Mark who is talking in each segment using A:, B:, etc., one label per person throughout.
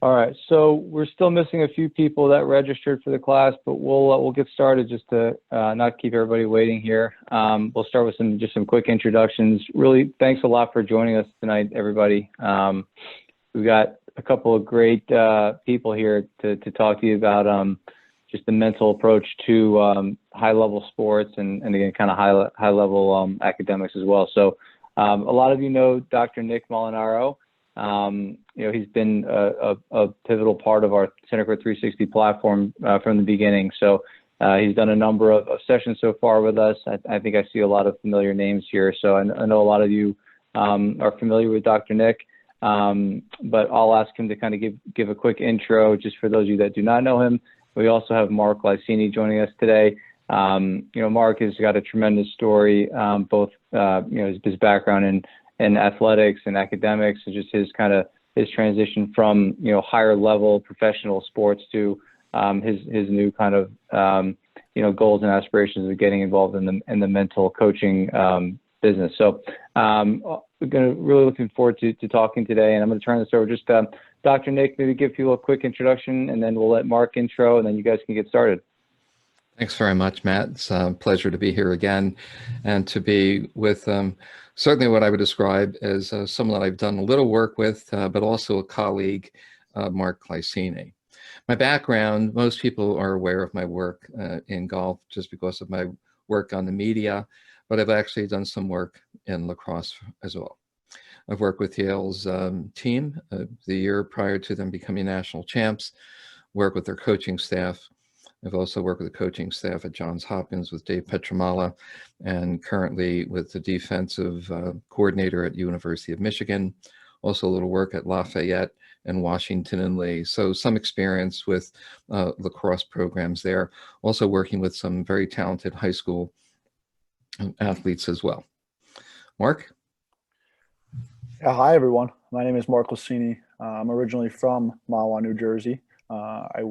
A: All right, so we're still missing a few people that registered for the class, but we'll get started just to not keep everybody waiting here. We'll start with some quick introductions. Really, thanks a lot for joining us tonight, everybody. We've got a couple of great people here to talk to you about just the mental approach to high-level sports and again, kind of high-level academics as well. So a lot of you know Dr. Nick Molinaro. You know, he's been a pivotal part of our Centercourt 360 platform from the beginning. So he's done a number of sessions so far with us. I think I see a lot of familiar names here. So I know a lot of you are familiar with Dr. Nick, but I'll ask him to kind of give a quick intro just for those of you that do not know him. We also have Mark Glicini joining us today. You know, Mark has got a tremendous story, both you know, his background in athletics and academics, and just his transition from, you know, higher level professional sports to his new kind of you know, goals and aspirations of getting involved in the mental coaching business. So we're really looking forward to talking today, and I'm going to turn this over just Dr. Nick, maybe give people a quick introduction, and then we'll let Mark intro, and then you guys can get started.
B: Thanks very much, Matt. It's a pleasure to be here again and to be with certainly what I would describe as someone that I've done a little work with, but also a colleague, Mark Glicini. My background, most people are aware of my work in golf just because of my work on the media, but I've actually done some work in lacrosse as well. I've worked with Yale's team the year prior to them becoming national champs, worked with their coaching staff. I've also worked with the coaching staff at Johns Hopkins with Dave Petramala, and currently with the defensive coordinator at University of Michigan. Also a little work at Lafayette and Washington and Lee. So some experience with lacrosse programs there. Also working with some very talented high school athletes as well. Mark?
C: Yeah, hi, everyone. My name is Mark Glicini. I'm originally from Mahwah, New Jersey. I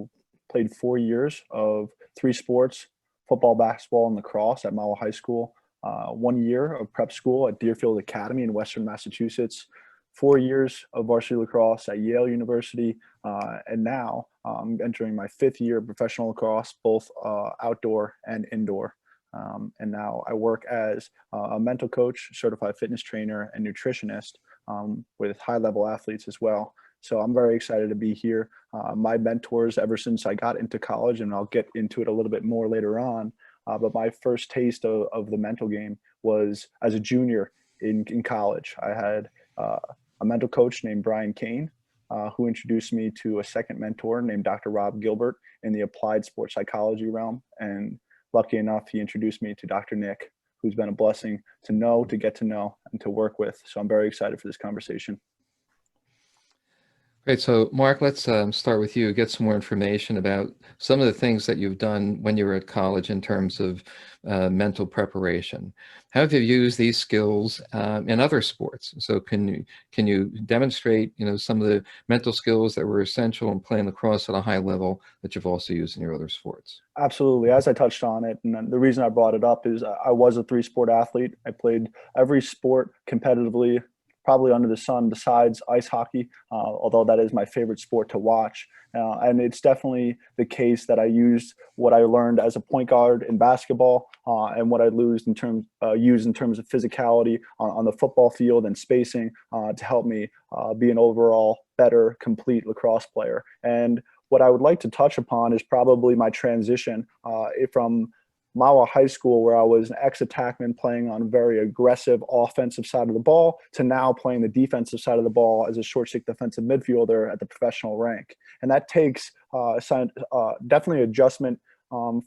C: played 4 years of 3 sports: football, basketball, and lacrosse at Mahwah High School. 1 year of prep school at Deerfield Academy in Western Massachusetts. 4 years of varsity lacrosse at Yale University. And now I'm entering my 5th year of professional lacrosse, both outdoor and indoor. And now I work as a mental coach, certified fitness trainer, and nutritionist with high-level athletes as well. So I'm very excited to be here. My mentors ever since I got into college, and I'll get into it a little bit more later on, but my first taste of the mental game was as a junior in college. I had a mental coach named Brian Kane, who introduced me to a second mentor named Dr. Rob Gilbert in the applied sports psychology realm. And lucky enough, he introduced me to Dr. Nick, who's been a blessing to know, to get to know, and to work with. So I'm very excited for this conversation.
B: Great. So Mark, let's start with you, get some more information about some of the things that you've done when you were at college in terms of mental preparation. How have you used these skills in other sports? So can you demonstrate, you know, some of the mental skills that were essential in playing lacrosse at a high level that you've also used in your other sports?
C: Absolutely. As I touched on it, and the reason I brought it up is I was a 3-sport athlete. I played every sport competitively, probably under the sun, besides ice hockey, although that is my favorite sport to watch. And it's definitely the case that I used what I learned as a point guard in basketball and what I used in terms of physicality on the football field and spacing to help me be an overall better, complete lacrosse player. And what I would like to touch upon is probably my transition from Mahwah High School, where I was an ex-attackman playing on a very aggressive offensive side of the ball, to now playing the defensive side of the ball as a short stick defensive midfielder at the professional rank. And that takes definitely adjustment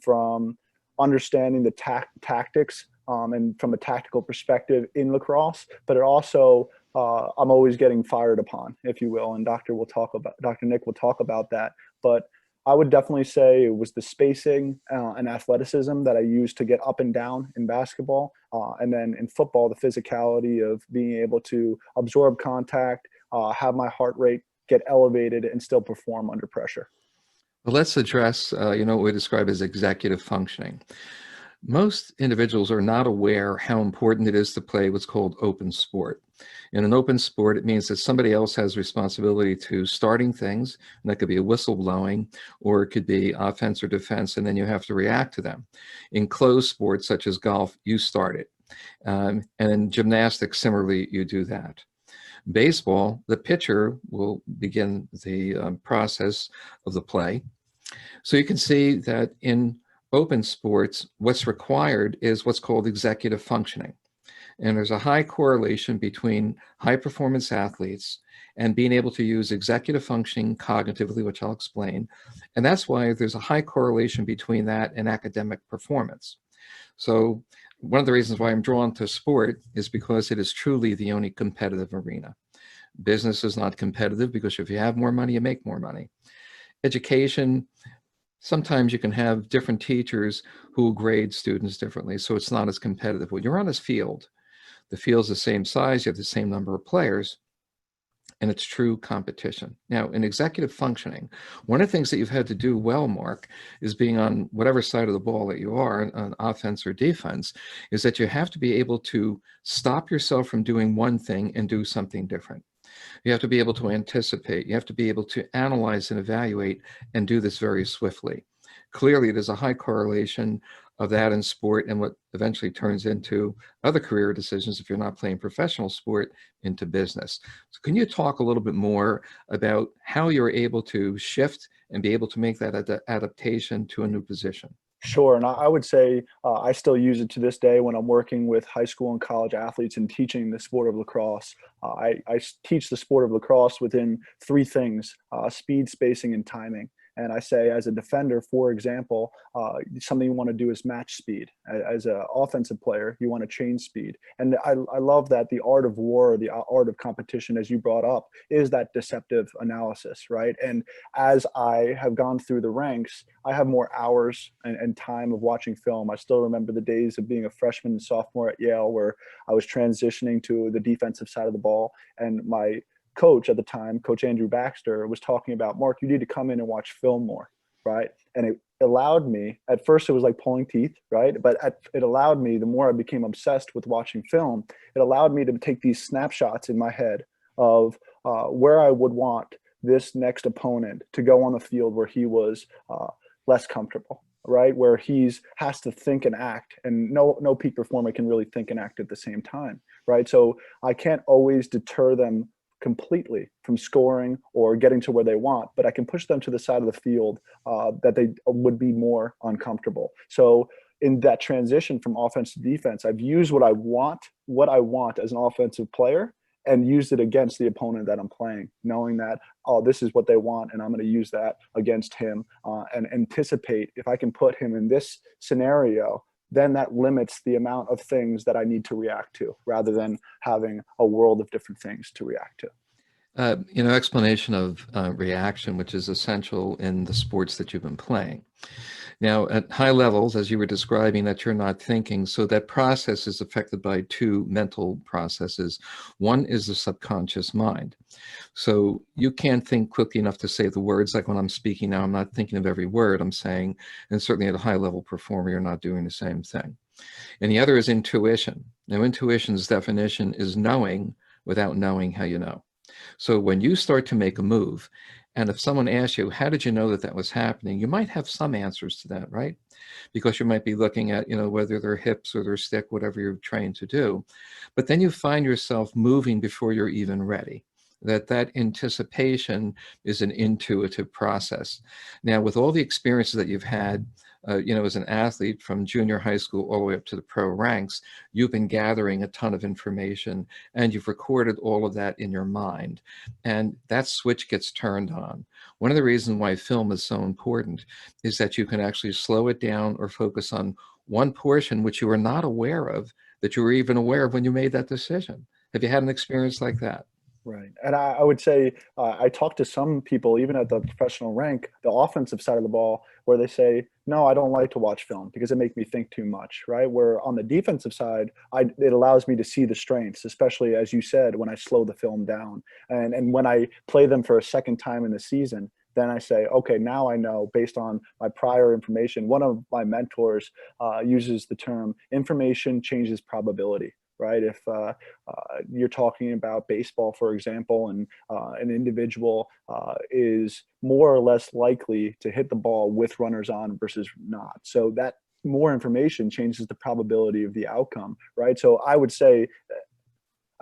C: from understanding the tactics and from a tactical perspective in lacrosse, but it also I'm always getting fired upon, if you will, and Dr. Nick will talk about that. But I would definitely say it was the spacing and athleticism that I used to get up and down in basketball. And then in football, the physicality of being able to absorb contact, have my heart rate get elevated, and still perform under pressure.
B: Well, let's address, you know, what we describe as executive functioning. Most individuals are not aware how important it is to play what's called open sport. In an open sport, it means that somebody else has responsibility to starting things, and that could be a whistle blowing, or it could be offense or defense, and then you have to react to them. In closed sports, such as golf, you start it. And in gymnastics, similarly, you do that. Baseball, the pitcher will begin the process of the play. So you can see that in open sports, what's required is what's called executive functioning. And there's a high correlation between high performance athletes and being able to use executive functioning cognitively, which I'll explain. And that's why there's a high correlation between that and academic performance. So one of the reasons why I'm drawn to sport is because it is truly the only competitive arena. Business is not competitive because if you have more money, you make more money. Education, sometimes you can have different teachers who grade students differently, so it's not as competitive. When you're on this field, the field's the same size, you have the same number of players, and it's true competition. Now, in executive functioning, one of the things that you've had to do well, Mark, is being on whatever side of the ball that you are, on offense or defense, is that you have to be able to stop yourself from doing one thing and do something different. You have to be able to anticipate. You have to be able to analyze and evaluate and do this very swiftly. Clearly, there's a high correlation of that in sport and what eventually turns into other career decisions if you're not playing professional sport into business. So can you talk a little bit more about how you're able to shift and be able to make that adaptation to a new position?
C: Sure. And I would say I still use it to this day when I'm working with high school and college athletes and teaching the sport of lacrosse. I teach the sport of lacrosse within three things: speed, spacing, and timing. And I say, as a defender, for example, something you want to do is match speed. As an offensive player, you want to change speed. And I love that the art of war, the art of competition, as you brought up, is that deceptive analysis, right? And as I have gone through the ranks, I have more hours and time of watching film. I still remember the days of being a freshman and sophomore at Yale, where I was transitioning to the defensive side of the ball, and my coach at the time, Coach Andrew Baxter, was talking about, Mark, you need to come in and watch film more, right? And it allowed me, at first it was like pulling teeth, right? But it allowed me, the more I became obsessed with watching film, it allowed me to take these snapshots in my head of where I would want this next opponent to go on the field where he was less comfortable, right? Where has to think and act, and no peak performer can really think and act at the same time, right? So I can't always deter them completely from scoring or getting to where they want, but I can push them to the side of the field that they would be more uncomfortable. So in that transition from offense to defense, I've used what I want as an offensive player, and used it against the opponent that I'm playing, knowing that, oh, this is what they want, and I'm going to use that against him, and anticipate if I can put him in this scenario, then that limits the amount of things that I need to react to, rather than having a world of different things to react to.
B: Explanation of reaction, which is essential in the sports that you've been playing. Now, at high levels, as you were describing, that you're not thinking, so that process is affected by two mental processes. One is the subconscious mind. So you can't think quickly enough to say the words. Like when I'm speaking now, I'm not thinking of every word I'm saying, and certainly at a high level performer, you're not doing the same thing. And the other is intuition. Now, intuition's definition is knowing without knowing how you know. So when you start to make a move, and if someone asks you, how did you know that that was happening? You might have some answers to that, right? Because you might be looking at, whether their hips or their stick, whatever you're trained to do. But then you find yourself moving before you're even ready. That anticipation is an intuitive process. Now, with all the experiences that you've had, as an athlete from junior high school all the way up to the pro ranks, you've been gathering a ton of information, and you've recorded all of that in your mind. And that switch gets turned on. One of the reasons why film is so important is that you can actually slow it down or focus on one portion which you were not aware of, that you were even aware of when you made that decision. Have you had an experience like that?
C: Right. And I would say I talked to some people, even at the professional rank, the offensive side of the ball, where they say, no, I don't like to watch film because it makes me think too much, right? Where on the defensive side, it allows me to see the strengths, especially, as you said, when I slow the film down. And when I play them for a second time in the season, then I say, okay, now I know based on my prior information. One of my mentors uses the term information changes probability, right? If you're talking about baseball, for example, and an individual is more or less likely to hit the ball with runners on versus not. So that more information changes the probability of the outcome, right? So I would say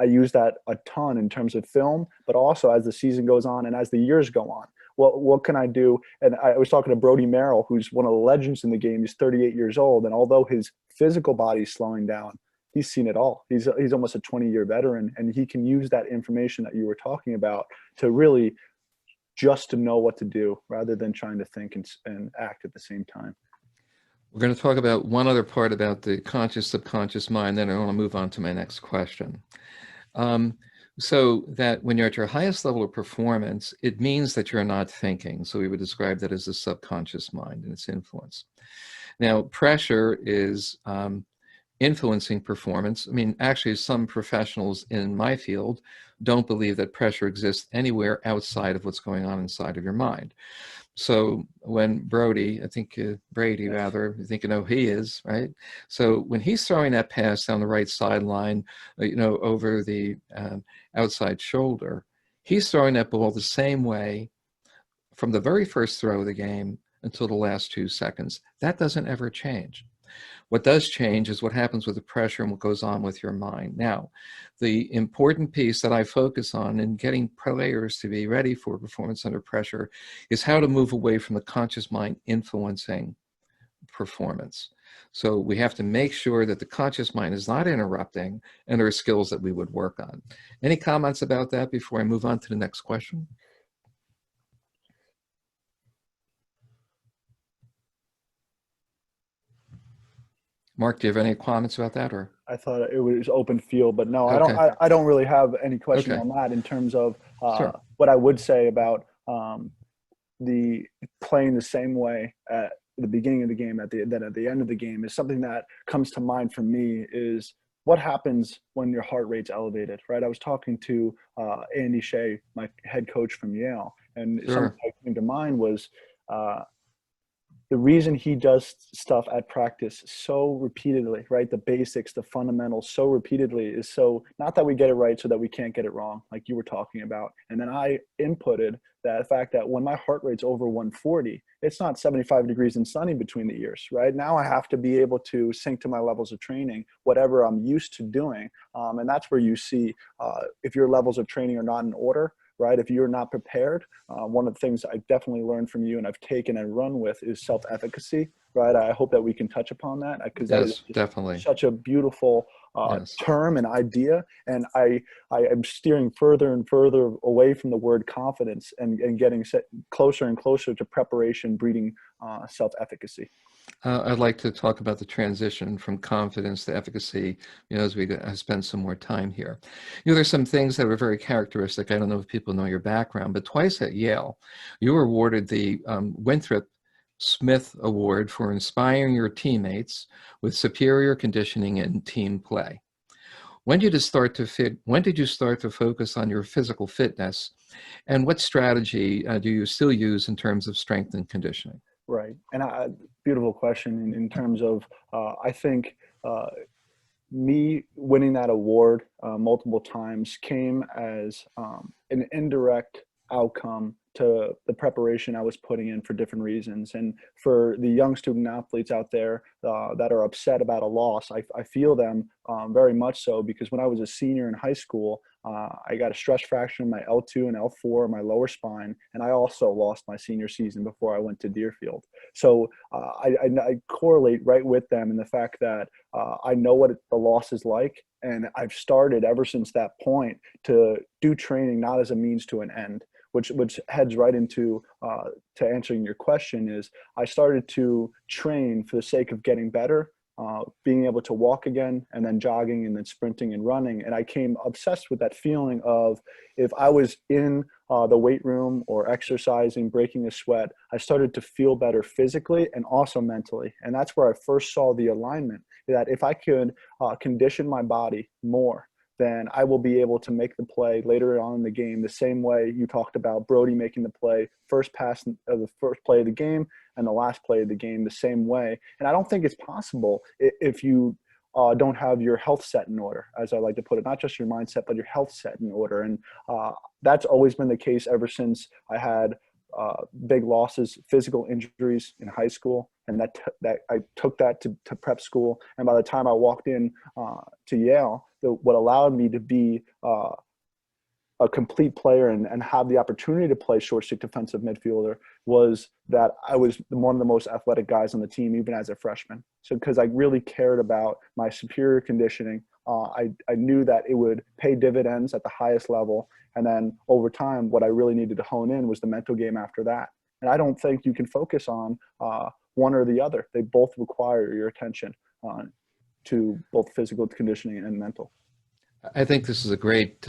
C: I use that a ton in terms of film, but also as the season goes on and as the years go on. What can I do? And I was talking to Brody Merrill, who's one of the legends in the game. He's 38 years old, and although his physical body is slowing down, he's seen it all. He's almost a 20-year veteran, and he can use that information that you were talking about to really just to know what to do rather than trying to think and act at the same time.
B: We're going to talk about one other part about the conscious subconscious mind, then I want to move on to my next question. So that when you're at your highest level of performance, it means that you're not thinking. So we would describe that as the subconscious mind and its influence. Now, pressure is influencing performance. I mean, actually, some professionals in my field don't believe that pressure exists anywhere outside of what's going on inside of your mind. So when Brady, rather, I think you know who he is, right? So when he's throwing that pass down the right sideline, over the outside shoulder, he's throwing that ball the same way from the very first throw of the game until the last 2 seconds. That doesn't ever change. What does change is what happens with the pressure and what goes on with your mind. Now, the important piece that I focus on in getting players to be ready for performance under pressure is how to move away from the conscious mind influencing performance. So we have to make sure that the conscious mind is not interrupting, and there are skills that we would work on. Any comments about that before I move on to the next question? Mark, do you have any comments about that, or?
C: I thought it was open field, but no,
B: Okay.
C: I don't really have any question
B: Okay.
C: on that in terms of
B: Sure.
C: what I would say about the playing the same way at the beginning of the game, then at the end of the game is something that comes to mind for me is what happens when your heart rate's elevated, right? I was talking to Andy Shea, my head coach from Yale, and
B: Sure.
C: something that came to mind was the reason he does stuff at practice so repeatedly, right? The basics, the fundamentals so repeatedly is so, not that we get it right so that we can't get it wrong, like you were talking about. And then I inputted that fact that when my heart rate's over 140, it's not 75 degrees and sunny between the ears, right? Now I have to be able to sync to my levels of training, whatever I'm used to doing. And that's where you see if your levels of training are not in order, right? If you're not prepared, one of the things I definitely learned from you and I've taken and run with is self-efficacy, right? I hope that we can touch upon that because that is
B: definitely
C: such a beautiful term and idea. And I am steering further and further away from the word confidence and getting closer and closer to preparation, breeding self-efficacy.
B: I'd like to talk about the transition from confidence to efficacy, as we spend some more time here. There's some things that are very characteristic. I don't know if people know your background, but twice at Yale, you were awarded the Winthrop Smith Award for inspiring your teammates with superior conditioning and team play. When did you start to focus on your physical fitness, and what strategy do you still use in terms of strength and conditioning?
C: Right. And beautiful question in terms of, I think me winning that award multiple times came as an indirect outcome to the preparation I was putting in for different reasons. And for the young student athletes out there that are upset about a loss, I feel them very much so, because when I was a senior in high school, I got a stress fracture in my L2 and L4, my lower spine, and I also lost my senior season before I went to Deerfield. So I correlate right with them in the fact that I know what the loss is like, and I've started ever since that point to do training not as a means to an end, which heads right into to answering your question is I started to train for the sake of getting better, being able to walk again, and then jogging, and then sprinting and running. And I came obsessed with that feeling of if I was in the weight room or exercising, breaking a sweat, I started to feel better physically and also mentally. And that's where I first saw the alignment, that if I could condition my body more, then I will be able to make the play later on in the game the same way you talked about Brody making the play, first pass of the first play of the game and the last play of the game the same way. And I don't think it's possible if you don't have your health set in order, as I like to put it, not just your mindset, but your health set in order. And that's always been the case ever since I had big losses, physical injuries in high school, and that I took that to prep school. And by the time I walked in to Yale, what allowed me to be a complete player and have the opportunity to play short stick defensive midfielder was that I was one of the most athletic guys on the team, even as a freshman. So because I really cared about my superior conditioning, I knew that it would pay dividends at the highest level. And then over time, what I really needed to hone in was the mental game after that. And I don't think you can focus on one or the other. They both require your attention to both physical conditioning and mental.
B: I think this is a great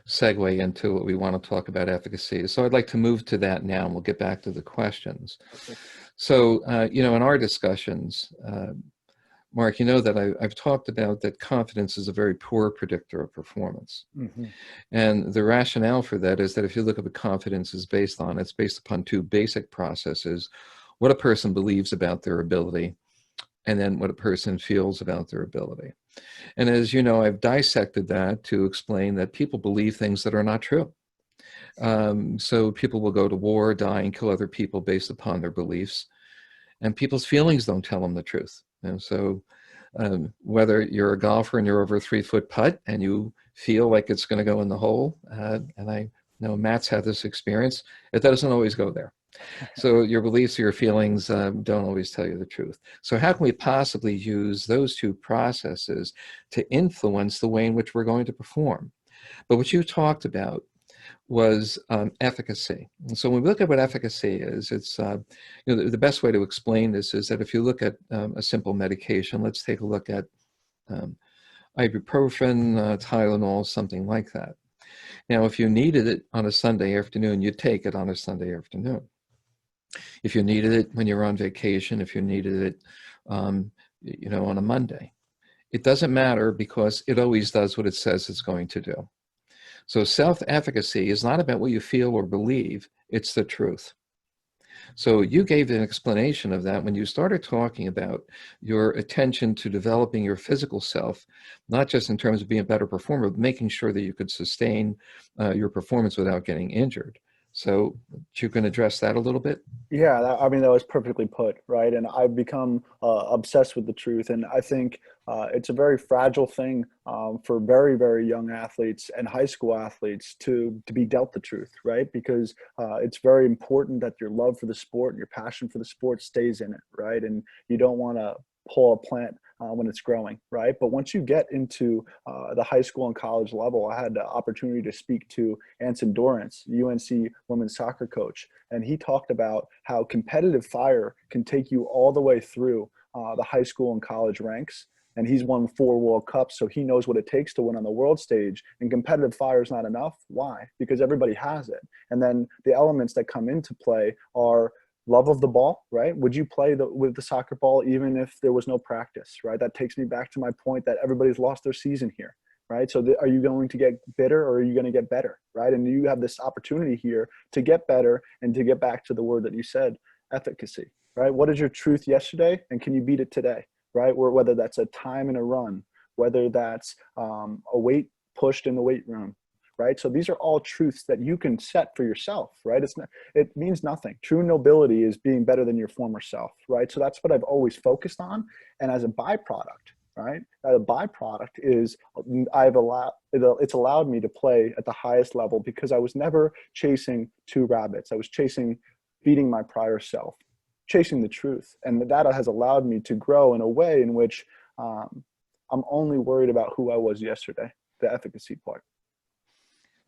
B: segue into what we want to talk about, efficacy. So I'd like to move to that now, and we'll get back to the questions. Okay. So, in our discussions, Mark, you know that I've talked about that confidence is a very poor predictor of performance. Mm-hmm. And the rationale for that is that if you look at what confidence is based on, it's based upon two basic processes: what a person believes about their ability, and then what a person feels about their ability. And as you know, I've dissected that to explain that people believe things that are not true. So people will go to war, die, and kill other people based upon their beliefs. And people's feelings don't tell them the truth. And so whether you're a golfer and you're over a 3-foot putt and you feel like it's going to go in the hole, and I know Matt's had this experience, it doesn't always go there. So your beliefs or your feelings don't always tell you the truth. So how can we possibly use those two processes to influence the way in which we're going to perform? But what you talked about was efficacy. And so when we look at what efficacy is, it's the best way to explain this is that if you look at a simple medication, let's take a look at ibuprofen, Tylenol, something like that. Now, if you needed it on a Sunday afternoon, you'd take it on a Sunday afternoon. If you needed it when you're on vacation, if you needed it, on a Monday, it doesn't matter because it always does what it says it's going to do. So self-efficacy is not about what you feel or believe, it's the truth. So you gave an explanation of that when you started talking about your attention to developing your physical self, not just in terms of being a better performer, but making sure that you could sustain your performance without getting injured. So you can address that a little bit?
C: Yeah, that was perfectly put, right? And I've become obsessed with the truth. And I think it's a very fragile thing for very, very young athletes and high school athletes to be dealt the truth, right? Because it's very important that your love for the sport and your passion for the sport stays in it, right? And you don't want to pull a plant when it's growing, right? But once you get into the high school and college level, I had the opportunity to speak to Anson Dorrance, UNC women's soccer coach, and he talked about how competitive fire can take you all the way through the high school and college ranks. And he's won 4 World Cups, so he knows what it takes to win on the world stage. And competitive fire is not enough. Why? Because everybody has it. And then the elements that come into play are love of the ball, right? Would you play with the soccer ball even if there was no practice, right? That takes me back to my point that everybody's lost their season here, right? So are you going to get bitter or are you going to get better, right? And you have this opportunity here to get better and to get back to the word that you said, efficacy, right? What is your truth yesterday and can you beat it today, right? Whether that's a time in a run, whether that's a weight pushed in the weight room, right? So these are all truths that you can set for yourself, right? It means nothing. True nobility is being better than your former self, right? So that's what I've always focused on. And as a byproduct, right? A byproduct is it's allowed me to play at the highest level because I was never chasing 2 rabbits. I was beating my prior self, chasing the truth. And that has allowed me to grow in a way in which I'm only worried about who I was yesterday, the efficacy part.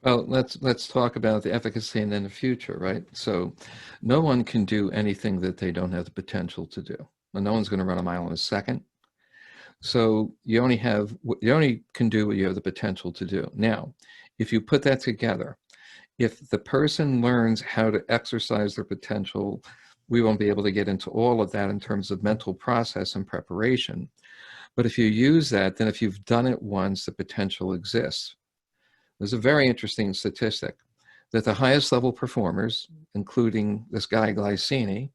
B: Well, let's talk about the efficacy and then the future, right? So no one can do anything that they don't have the potential to do. And no one's going to run a mile in a second. So you only can do what you have the potential to do. Now, if you put that together, if the person learns how to exercise their potential, we won't be able to get into all of that in terms of mental process and preparation. But if you use that, then if you've done it once, the potential exists. There's a very interesting statistic that the highest level performers, including this guy Glicini,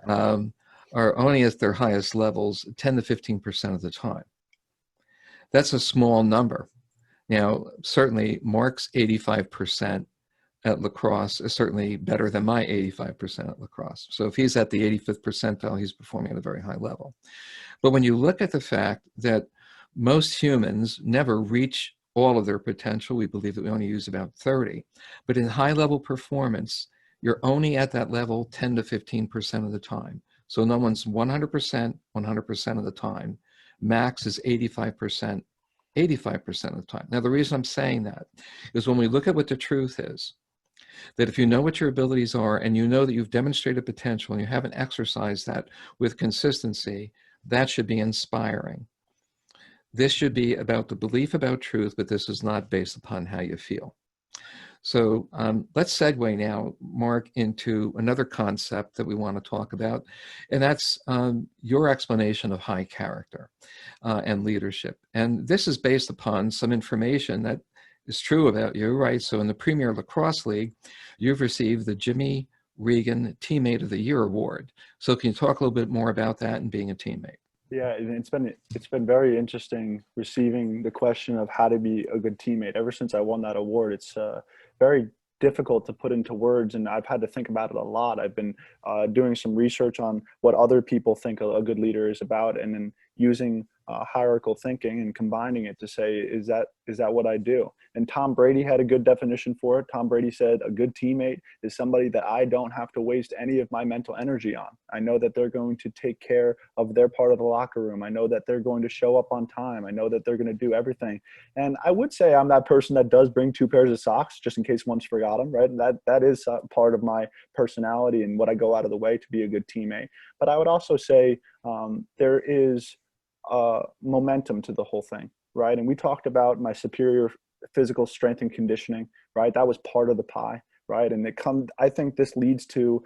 B: are only at their highest levels 10 to 15% of the time. That's a small number. Now, certainly Mark's 85% at lacrosse is certainly better than my 85% at lacrosse. So if he's at the 85th percentile, he's performing at a very high level. But when you look at the fact that most humans never reach all of their potential, we believe that we only use about 30, but in high level performance, you're only at that level 10 to 15% of the time. So no one's 100% of the time. Max is 85% of the time. Now, the reason I'm saying that is when we look at what the truth is, that if you know what your abilities are and you know that you've demonstrated potential and you haven't exercised that with consistency, that should be inspiring. This should be about the belief about truth, but this is not based upon how you feel. So let's segue now, Mark, into another concept that we want to talk about, and that's your explanation of high character and leadership. And this is based upon some information that is true about you, right? So in the Premier Lacrosse League, you've received the Jimmy Regan Teammate of the Year award. So can you talk a little bit more about that and being a teammate?
C: Yeah, it's been very interesting receiving the question of how to be a good teammate. Ever since I won that award, it's very difficult to put into words, and I've had to think about it a lot. I've been doing some research on what other people think a good leader is about, and then using hierarchical thinking and combining it to say, is that what I do? And Tom Brady had a good definition for it. Tom Brady said, a good teammate is somebody that I don't have to waste any of my mental energy on. I know that they're going to take care of their part of the locker room. I know that they're going to show up on time. I know that they're going to do everything. And I would say I'm that person that does bring 2 pairs of socks just in case one's forgot them, right? And that is part of my personality and what I go out of the way to be a good teammate. But I would also say there is momentum to the whole thing, right? And we talked about my superior physical strength and conditioning, right? That was part of the pie, right? And I think this leads to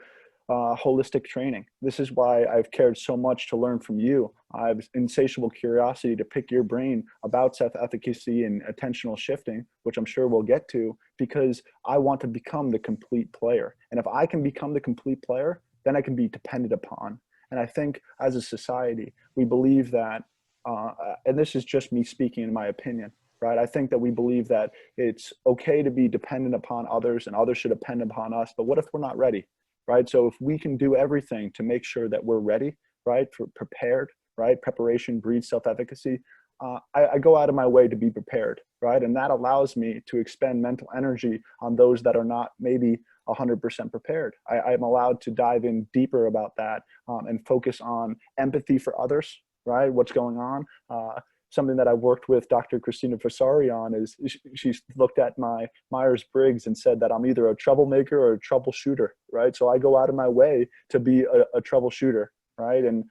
C: holistic training. This is why I've cared so much to learn from you. I have insatiable curiosity to pick your brain about self-efficacy and attentional shifting, which I'm sure we'll get to, because I want to become the complete player. And if I can become the complete player, then I can be depended upon. And I think as a society, we believe that, and this is just me speaking in my opinion, right? I think that we believe that it's okay to be dependent upon others and others should depend upon us. But what if we're not ready, right? So if we can do everything to make sure that we're ready, right? Prepared, right? Preparation breeds self-efficacy. I go out of my way to be prepared, right? And that allows me to expend mental energy on those that are not maybe 100% prepared. I'm allowed to dive in deeper about that and focus on empathy for others, right? What's going on? Something that I worked with Dr. Christina Fasari on is she's looked at my Myers-Briggs and said that I'm either a troublemaker or a troubleshooter, right? So I go out of my way to be a troubleshooter, right? And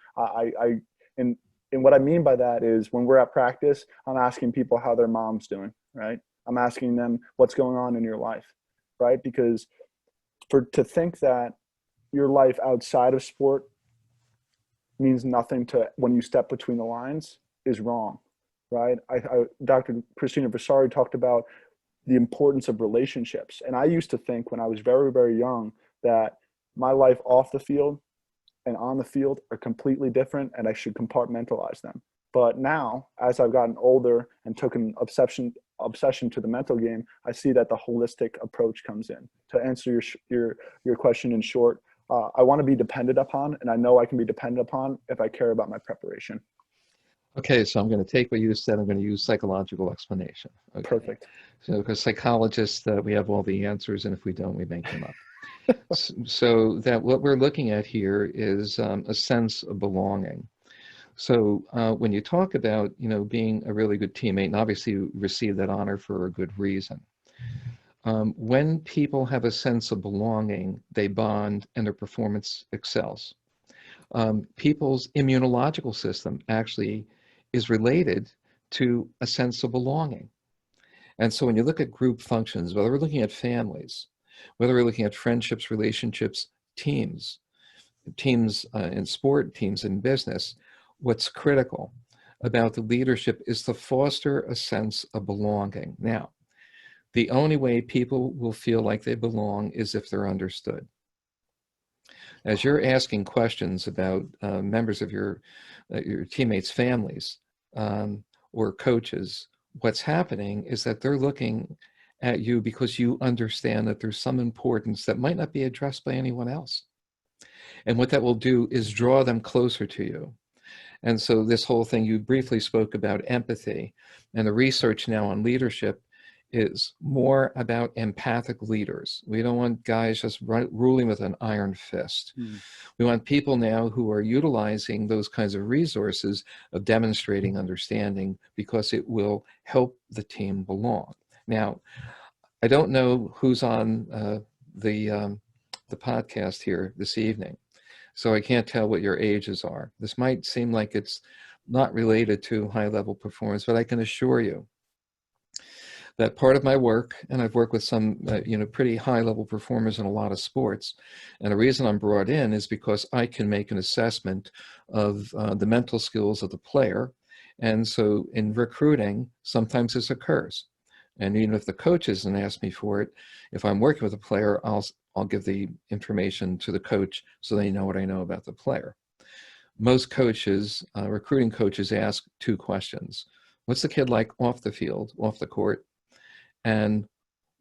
C: and what I mean by that is when we're at practice, I'm asking people how their mom's doing, right? I'm asking them what's going on in your life, right? Because to think that your life outside of sport means nothing to when you step between the lines is wrong, right? Dr. Christina Vasari talked about the importance of relationships. And I used to think when I was very, very young that my life off the field and on the field are completely different and I should compartmentalize them. But now, as I've gotten older and took an obsession to the mental game, I see that the holistic approach comes in. To answer your question in short, I want to be depended upon, and I know I can be depended upon if I care about my preparation.
B: Okay, so I'm going to take what you said. I'm going to use psychological explanation. Okay.
C: Perfect.
B: So, because psychologists, we have all the answers, and if we don't, we make them up. So that what we're looking at here is a sense of belonging. So when you talk about, being a really good teammate, and obviously you receive that honor for a good reason. When people have a sense of belonging, they bond and their performance excels. People's immunological system actually is related to a sense of belonging. And so when you look at group functions, whether we're looking at families, whether we're looking at friendships, relationships, teams in sport, teams in business, what's critical about the leadership is to foster a sense of belonging. Now, the only way people will feel like they belong is if they're understood. As you're asking questions about members of your teammates' families or coaches, what's happening is that they're looking at you because you understand that there's some importance that might not be addressed by anyone else. And what that will do is draw them closer to you. And so this whole thing, you briefly spoke about empathy, and the research now on leadership is more about empathic leaders. We don't want guys just ruling with an iron fist. We want people now who are utilizing those kinds of resources of demonstrating understanding, because it will help the team belong. Now, I don't know who's on the podcast here this evening, so I can't tell what your ages are. This might seem like it's not related to high-level performance, but I can assure you that part of my work, and I've worked with some pretty high-level performers in a lot of sports, and the reason I'm brought in is because I can make an assessment of the mental skills of the player. And so in recruiting, sometimes this occurs. And even if the coach isn't asked me for it, if I'm working with a player, I'll give the information to the coach so they know what I know about the player. Most coaches, recruiting coaches, ask two questions. What's the kid like off the field, off the court? And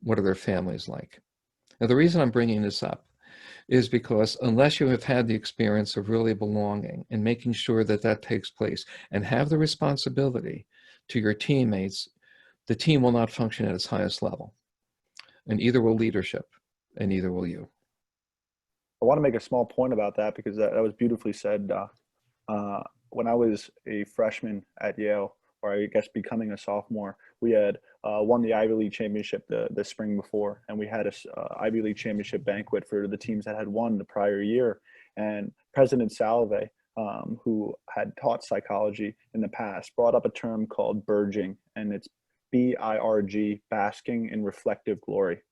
B: what are their families like? Now, the reason I'm bringing this up is because unless you have had the experience of really belonging and making sure that that takes place and have the responsibility to your teammates, the team will not function at its highest level. And either will leadership, and either will you.
C: I want to make a small point about that, because that was beautifully said. When I was a freshman at Yale, or I guess becoming a sophomore, we had won the Ivy League championship the spring before, and we had a Ivy League championship banquet for the teams that had won the prior year. And President Salve, who had taught psychology in the past, brought up a term called burging, and it's BIRG, basking in reflective glory,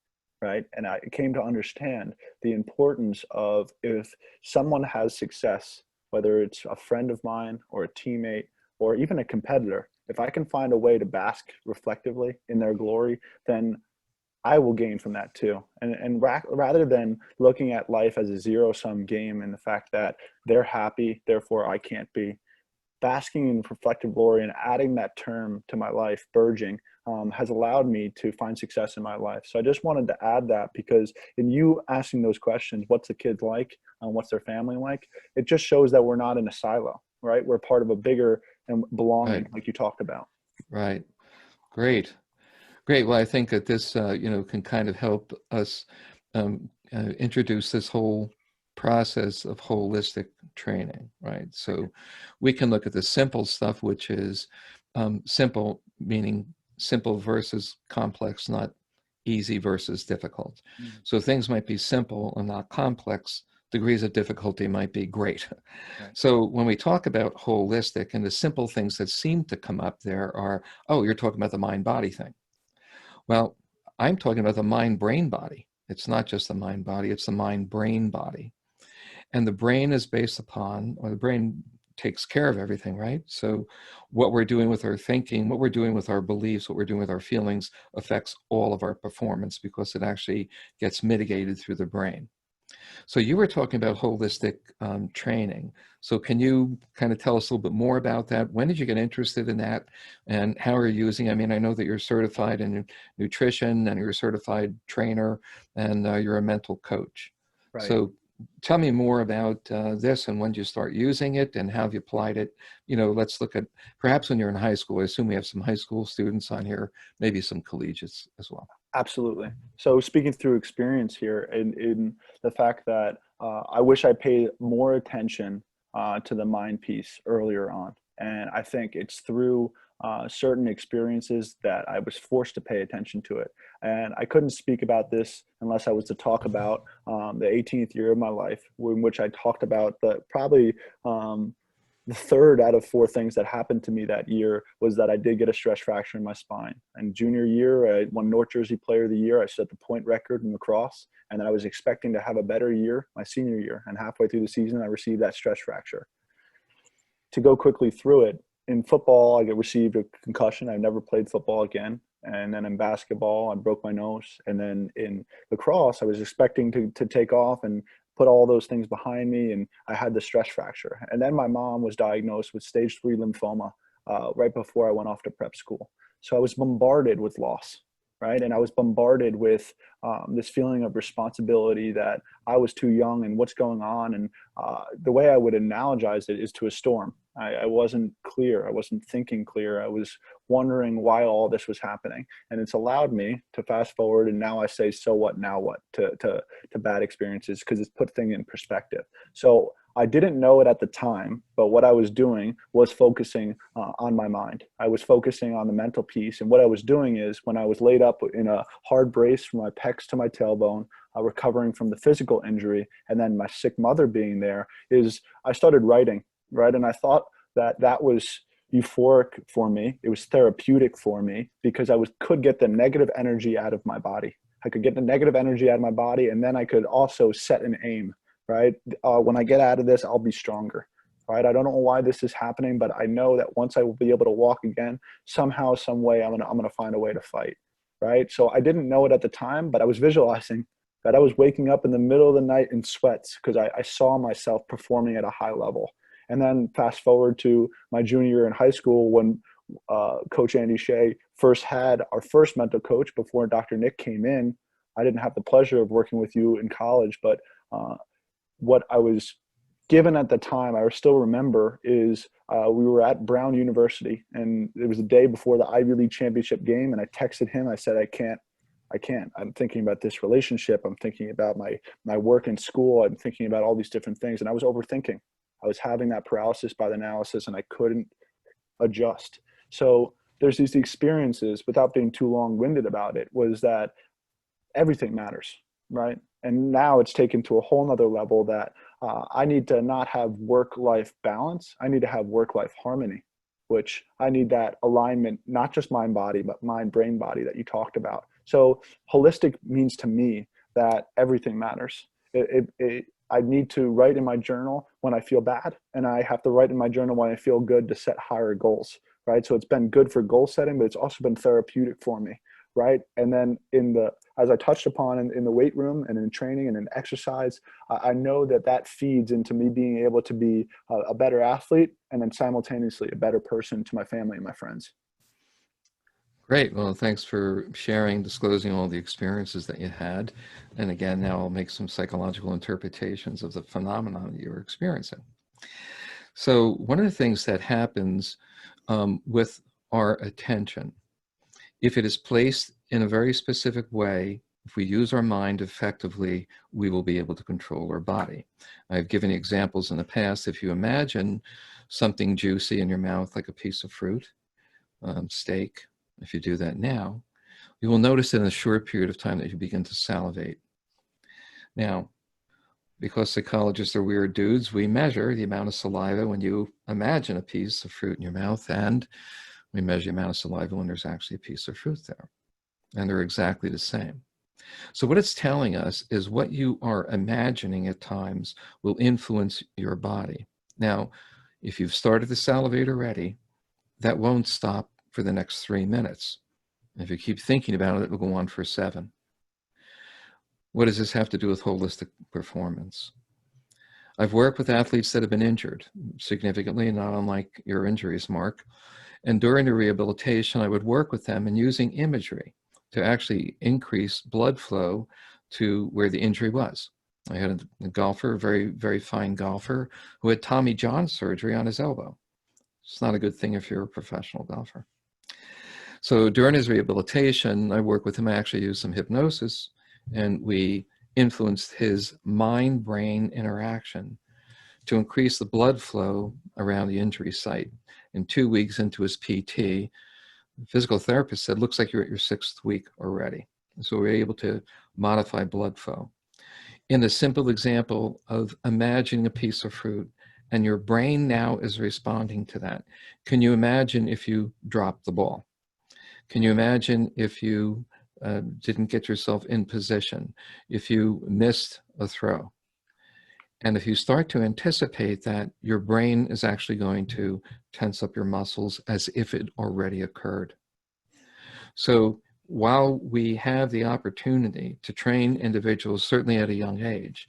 C: right? And I came to understand the importance of, if someone has success, whether it's a friend of mine or a teammate or even a competitor, if I can find a way to bask reflectively in their glory, then I will gain from that too. And rather than looking at life as a zero-sum game and the fact that they're happy, therefore I can't be, basking in reflective glory and adding that term to my life, burging, has allowed me to find success in my life. So I just wanted to add that, because in you asking those questions, what's the kid like, what's their family like, it just shows that we're not in a silo, right? We're part of a bigger and belonging,
B: Right.
C: like you talked about.
B: Right. Great. Great. Well, I think that this, can kind of help us introduce this whole process of holistic training, right? So we can look at the simple stuff, which is simple, meaning simple versus complex, not easy versus difficult.
C: Mm-hmm.
B: So things might be simple and not complex. Degrees of difficulty might be great.
C: Right.
B: So when we talk about holistic, and the simple things that seem to come up there are, oh, you're talking about the mind-body thing. Well, I'm talking about the mind-brain body. It's not just the mind-body, it's the mind-brain body. And the brain is based upon, or the brain takes care of everything, right? So what we're doing with our thinking, what we're doing with our beliefs, what we're doing with our feelings affects all of our performance, because it actually gets mitigated through the brain. So you were talking about holistic training. So can you kind of tell us a little bit more about that? When did you get interested in that, and how are you using? I mean, I know that you're certified in nutrition, and you're a certified trainer, and you're a mental coach.
C: Right.
B: So tell me more about this, and when did you start using it, and how have you applied it? Let's look at perhaps when you're in high school. I assume we have some high school students on here, maybe some collegiates as well.
C: Absolutely. So speaking through experience here, in the fact that I wish I paid more attention to the mind piece earlier on. And I think it's through certain experiences that I was forced to pay attention to it. And I couldn't speak about this unless I was to talk about the 18th year of my life, in which I talked about probably the third out of four things that happened to me that year was that I did get a stress fracture in my spine. And junior year, I won North Jersey Player of the Year. I set the point record in lacrosse, and I was expecting to have a better year my senior year. And halfway through the season, I received that stress fracture. To go quickly through it, in football, I received a concussion. I never played football again. And then in basketball, I broke my nose. And then in lacrosse, I was expecting to take off and put all those things behind me. And I had the stress fracture. And then my mom was diagnosed with stage 3 lymphoma right before I went off to prep school. So I was bombarded with loss, right? And I was bombarded with this feeling of responsibility that I was too young and what's going on. And the way I would analogize it is to a storm. I wasn't clear. I wasn't thinking clear. I was wondering why all this was happening. And it's allowed me to fast forward. And now I say, so what, now what, to bad experiences, because it's put things in perspective. So I didn't know it at the time, but what I was doing was focusing on my mind. I was focusing on the mental piece. And what I was doing is when I was laid up in a hard brace from my pecs to my tailbone, recovering from the physical injury, and then my sick mother being there, is I started writing, right? And I thought that that was euphoric for me. It was therapeutic for me because I could get the negative energy out of my body. I could get the negative energy out of my body, and then I could also set an aim, right? When I get out of this, I'll be stronger, right? I don't know why this is happening, but I know that once I will be able to walk again, somehow, some way, I'm gonna find a way to fight, right? So I didn't know it at the time, but I was visualizing that I was waking up in the middle of the night in sweats because I saw myself performing at a high level. And then fast forward to my junior year in high school when Coach Andy Shea first had our first mental coach before Dr. Nick came in. I didn't have the pleasure of working with you in college, but what I was given at the time, I still remember, is we were at Brown University, and it was the day before the Ivy League championship game, and I texted him. I said, I can't. I'm thinking about this relationship. I'm thinking about my work in school. I'm thinking about all these different things, and I was overthinking. I was having that paralysis by the analysis, and I couldn't adjust. So there's these experiences, without being too long-winded about it, was that everything matters, right? And now it's taken to a whole nother level that I need to not have work-life balance. I need to have work-life harmony, which I need that alignment, not just mind-body, but mind-brain-body that you talked about. So holistic means to me that everything matters. I need to write in my journal when I feel bad, and I have to write in my journal when I feel good to set higher goals, right? So it's been good for goal setting, but it's also been therapeutic for me, right? And then as I touched upon in the weight room and in training and in exercise, I know that feeds into me being able to be a better athlete and then simultaneously a better person to my family and my friends.
B: Great. Well, thanks for sharing, disclosing all the experiences that you had. And again, now I'll make some psychological interpretations of the phenomenon that you were experiencing. So one of the things that happens with our attention, if it is placed in a very specific way, if we use our mind effectively, we will be able to control our body. I've given examples in the past. If you imagine something juicy in your mouth, like a piece of fruit, steak, if you do that now, you will notice in a short period of time that you begin to salivate. Now, because psychologists are weird dudes, we measure the amount of saliva when you imagine a piece of fruit in your mouth, and we measure the amount of saliva when there's actually a piece of fruit there. And they're exactly the same. So what it's telling us is what you are imagining at times will influence your body. Now, if you've started to salivate already, that won't stop for the next 3 minutes. If you keep thinking about it, it will go on for 7. What does this have to do with holistic performance? I've worked with athletes that have been injured significantly, not unlike your injuries, Mark. And during the rehabilitation, I would work with them in using imagery to actually increase blood flow to where the injury was. I had a golfer, a very, very fine golfer, who had Tommy John surgery on his elbow. It's not a good thing if you're a professional golfer. So during his rehabilitation, I worked with him. I actually used some hypnosis, and we influenced his mind-brain interaction to increase the blood flow around the injury site. And 2 weeks into his PT, the physical therapist said, looks like you're at your 6th week already. So we were able to modify blood flow. In the simple example of imagining a piece of fruit, and your brain now is responding to that. Can you imagine if you dropped the ball? Can you imagine if you didn't get yourself in position, if you missed a throw? And if you start to anticipate that, your brain is actually going to tense up your muscles as if it already occurred. So while we have the opportunity to train individuals, certainly at a young age,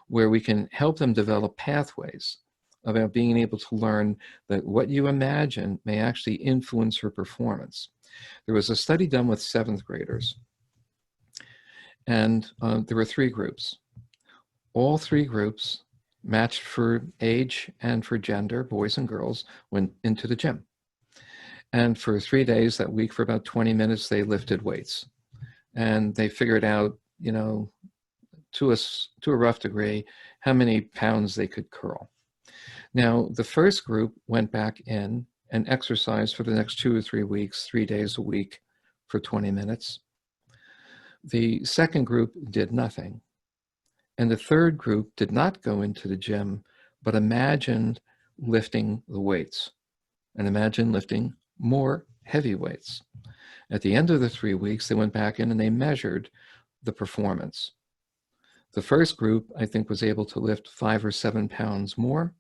B: where we can help them develop pathways about being able to learn that what you imagine may actually influence your performance. There was a study done with 7th graders, and there were 3 groups. All 3 groups, matched for age and for gender, boys and girls, went into the gym. And for 3 days that week, for about 20 minutes, they lifted weights. And they figured out, you know, to a rough degree, how many pounds they could curl. Now, the first group went back in and exercised for the next 2 or 3 weeks, 3 days a week for 20 minutes. The second group did nothing. And the third group did not go into the gym, but imagined lifting the weights and imagined lifting more heavy weights. At the end of the 3 weeks, they went back in and they measured the performance. The first group, I think, was able to lift 5 or 7 pounds more.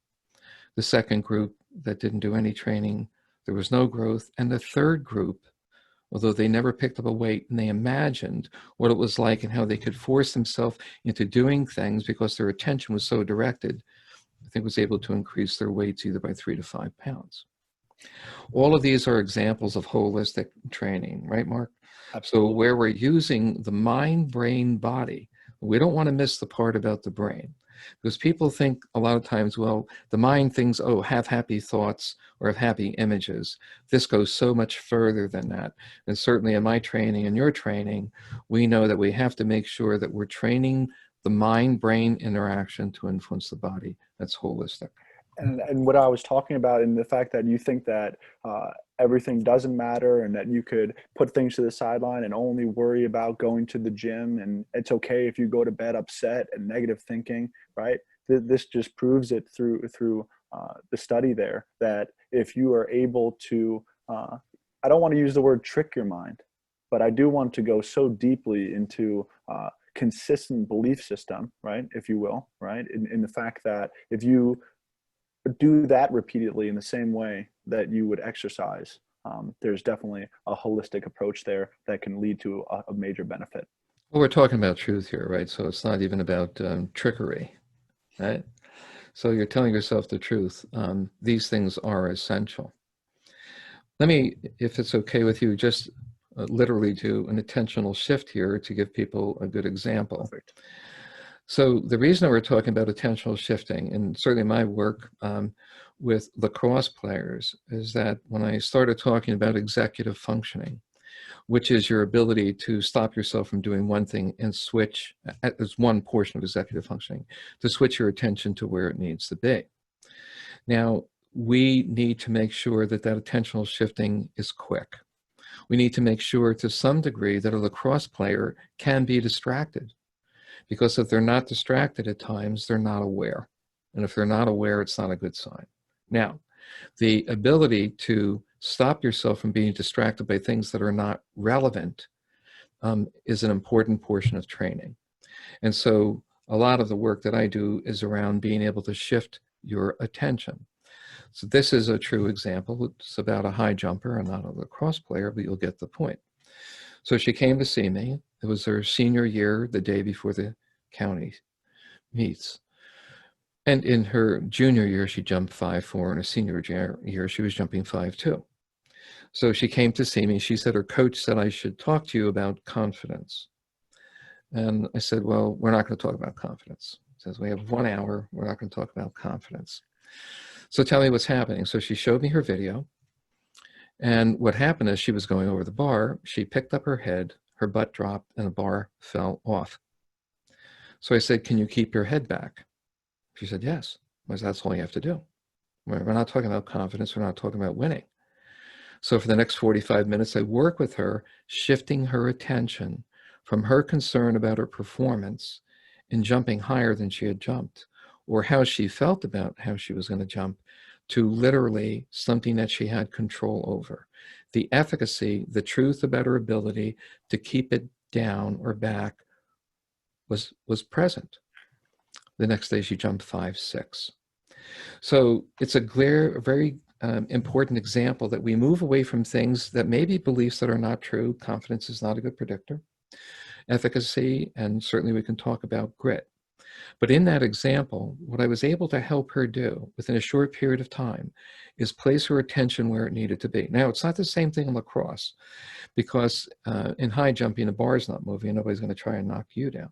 B: The second group that didn't do any training, there was no growth. And the third group, although they never picked up a weight, and they imagined what it was like and how they could force themselves into doing things because their attention was so directed, I think was able to increase their weights either by 3 to 5 pounds. All of these are examples of holistic training, right, Mark?
C: Absolutely.
B: So where we're using the mind, brain, body, we don't want to miss the part about the brain. Because people think a lot of times, well, the mind thinks, oh, have happy thoughts or have happy images. This goes so much further than that. And certainly in my training and your training, we know that we have to make sure that we're training the mind-brain interaction to influence the body. That's holistic.
C: And what I was talking about, in the fact that you think that everything doesn't matter and that you could put things to the sideline and only worry about going to the gym, and it's okay if you go to bed upset and negative thinking, right? This just proves it through the study there, that if you are able to, I don't want to use the word trick your mind, but I do want to go so deeply into consistent belief system, right, if you will, right, in the fact that if you do that repeatedly in the same way that you would exercise, there's definitely a holistic approach there that can lead to a major benefit.
B: Well, we're talking about truth here, right? So it's not even about trickery, right? So you're telling yourself the truth. These things are essential. Let me, if it's okay with you, just literally do an intentional shift here to give people a good example.
C: Perfect.
B: So the reason that we're talking about attentional shifting, and certainly my work with lacrosse players, is that when I started talking about executive functioning, which is your ability to stop yourself from doing one thing and switch, as one portion of executive functioning, to switch your attention to where it needs to be. Now, we need to make sure that that attentional shifting is quick. We need to make sure to some degree that a lacrosse player can be distracted. Because if they're not distracted at times, they're not aware. And if they're not aware, it's not a good sign. Now, the ability to stop yourself from being distracted by things that are not relevant is an important portion of training. And so a lot of the work that I do is around being able to shift your attention. So this is a true example. It's about a high jumper and not a lacrosse player, but you'll get the point. So she came to see me. It was her senior year, the day before the county meets. And in her junior year, she jumped 5'4". In her senior year, she was jumping 5'2". So she came to see me. She said her coach said I should talk to you about confidence. And I said, well, we're not going to talk about confidence. She says, we have 1 hour. We're not going to talk about confidence. So tell me what's happening. So she showed me her video. And what happened is she was going over the bar. She picked up her head, her butt dropped, and the bar fell off. So I said, can you keep your head back? She said, yes. I said, that's all you have to do. We're not talking about confidence. We're not talking about winning. So for the next 45 minutes, I work with her, shifting her attention from her concern about her performance in jumping higher than she had jumped, or how she felt about how she was going to jump, to literally something that she had control over. The efficacy, the truth about her ability to keep it down or back was present. The next day she jumped 5.6. So it's a very important example that we move away from things that may be beliefs that are not true. Confidence is not a good predictor. Efficacy, and certainly we can talk about grit. But in that example, what I was able to help her do within a short period of time is place her attention where it needed to be. Now, it's not the same thing in lacrosse, because in high jumping, the bar is not moving and nobody's going to try and knock you down.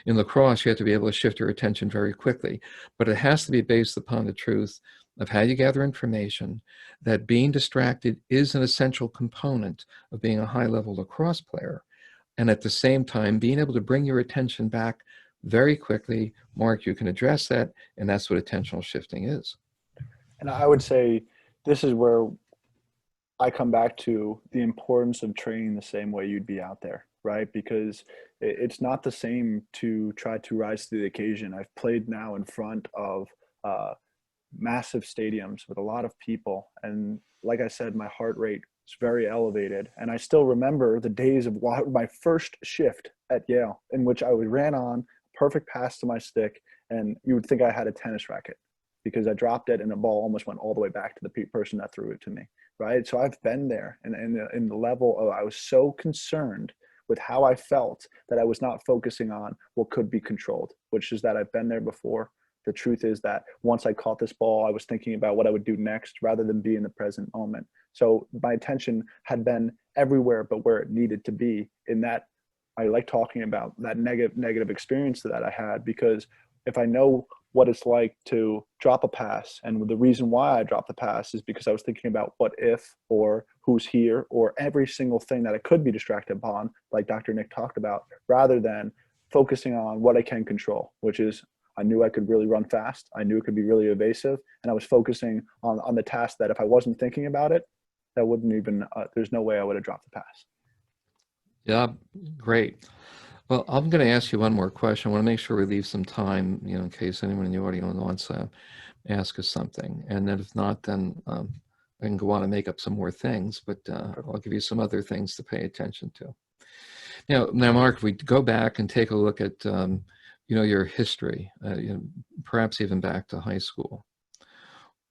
B: In lacrosse, you have to be able to shift your attention very quickly, but it has to be based upon the truth of how you gather information, that being distracted is an essential component of being a high-level lacrosse player, and at the same time, being able to bring your attention back very quickly. Mark, you can address that, and that's what attentional shifting is.
C: And I would say this is where I come back to the importance of training the same way you'd be out there, right? Because it's not the same to try to rise to the occasion. I've played now in front of massive stadiums with a lot of people. And like I said, my heart rate is very elevated. And I still remember the days of my first shift at Yale, in which I ran on, perfect pass to my stick, and you would think I had a tennis racket because I dropped it and the ball almost went all the way back to the person that threw it to me, right? So I've been there, and in the level of, I was so concerned with how I felt that I was not focusing on what could be controlled, which is that I've been there before. The truth is that once I caught this ball, I was thinking about what I would do next rather than be in the present moment. So my attention had been everywhere but where it needed to be. In that, I like talking about that negative experience that I had, because if I know what it's like to drop a pass, and the reason why I dropped the pass is because I was thinking about what if, or who's here, or every single thing that I could be distracted upon, like Dr. Nick talked about, rather than focusing on what I can control, which is I knew I could really run fast. I knew it could be really evasive. And I was focusing on the task that if I wasn't thinking about it, that wouldn't even, there's no way I would have dropped the pass.
B: Yeah, great. Well, I'm going to ask you one more question. I want to make sure we leave some time, in case anyone in the audience wants to ask us something. And then if not, then I can go on and make up some more things, but I'll give you some other things to pay attention to. Now, Mark, if we go back and take a look at, your history, perhaps even back to high school,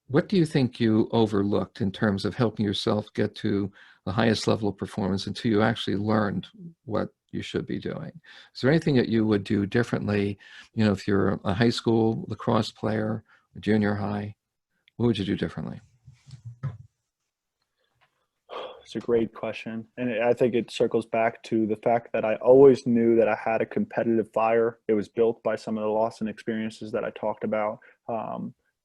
B: what do you think you overlooked in terms of helping yourself get to the highest level of performance until you actually learned what you should be doing? Is there anything that you would do differently, if you're a high school lacrosse player or junior high? What would you do differently?
C: It's a great question. And I think it circles back to the fact that I always knew that I had a competitive fire. It was built by some of the loss and experiences that I talked about.